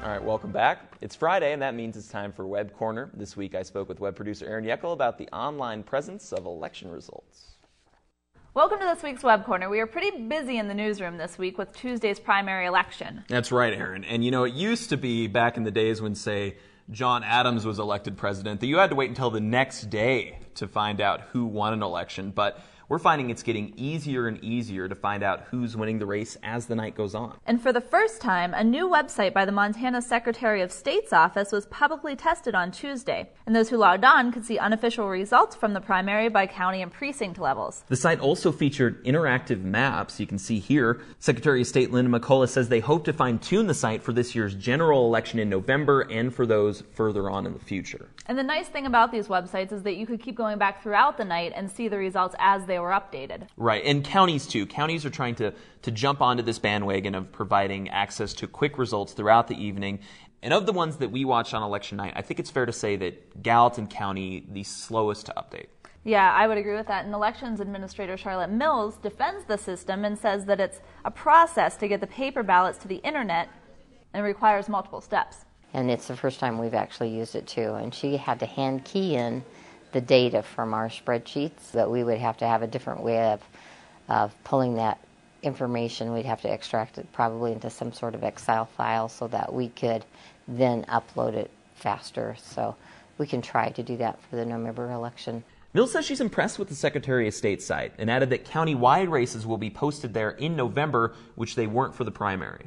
All right, welcome back. It's Friday, and that means it's time for Web Corner. This week I spoke with web producer Erin Yeykal about the online presence of election results. Welcome to this week's Web Corner. We are pretty busy in the newsroom this week with Tuesday's primary election. That's right, Erin. And you know, it used to be back in the days when, say, John Adams was elected president, that you had to wait until the next day to find out who won an election. But we're finding it's getting easier and easier to find out who's winning the race as the night goes on. And for the first time, a new website by the Montana Secretary of State's office was publicly tested on Tuesday. And those who logged on could see unofficial results from the primary by county and precinct levels. The site also featured interactive maps. You can see here, Secretary of State Linda McCullough says they hope to fine-tune the site for this year's general election in November and for those further on in the future. And the nice thing about these websites is that you could keep going back throughout the night and see the results as they were updated. Right, and counties too. Counties are trying to jump onto this bandwagon of providing access to quick results throughout the evening. And of the ones that we watched on election night, I think it's fair to say that Gallatin County, the slowest to update. Yeah, I would agree with that. And Elections Administrator Charlotte Mills defends the system and says that it's a process to get the paper ballots to the internet and requires multiple steps. And it's the first time we've actually used it too. And she had to hand key in the data from our spreadsheets, that we would have to have a different way of pulling that information. We'd have to extract it probably into some sort of Excel file so that we could then upload it faster. So we can try to do that for the November election. Mills says she's impressed with the Secretary of State site and added that county-wide races will be posted there in November, which they weren't for the primary.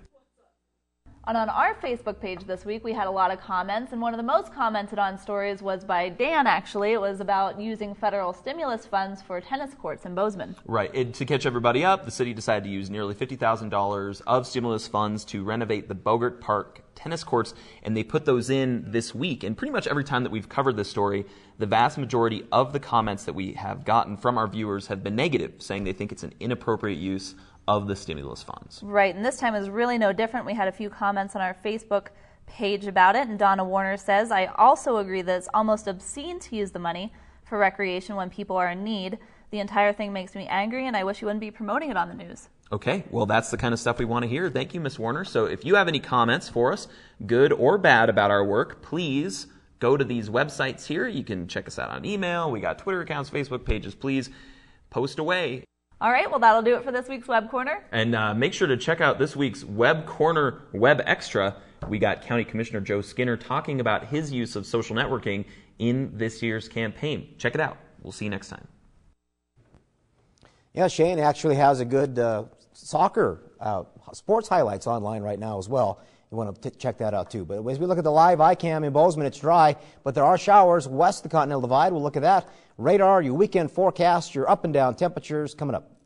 And on our Facebook page this week, we had a lot of comments, and one of the most commented on stories was by Dan, actually. It was about using federal stimulus funds for tennis courts in Bozeman. Right. And to catch everybody up, the city decided to use nearly $50,000 of stimulus funds to renovate the Bogart Park tennis courts, and they put those in this week. And pretty much every time that we've covered this story, the vast majority of the comments that we have gotten from our viewers have been negative, saying they think it's an inappropriate use of the stimulus funds. Right, and this time is really no different. We had a few comments on our Facebook page about it, and Donna Warner says, I also agree that it's almost obscene to use the money for recreation when people are in need. The entire thing makes me angry, and I wish you wouldn't be promoting it on the news. Okay, well, that's the kind of stuff we want to hear. Thank you, Ms. Warner. So if you have any comments for us, good or bad, about our work, please go to these websites here. You can check us out on email. We got Twitter accounts, Facebook pages. Please post away. All right, well, that'll do it for this week's Web Corner. And make sure to check out this week's Web Corner Web Extra. We got County Commissioner Joe Skinner talking about his use of social networking in this year's campaign. Check it out. We'll see you next time. Yeah, Shane actually has a good soccer sports highlights online right now as well. You want to check that out too. But as we look at the live iCam in Bozeman, it's dry, but there are showers west of the Continental Divide. We'll look at that. Radar, your weekend forecast, your up and down temperatures coming up.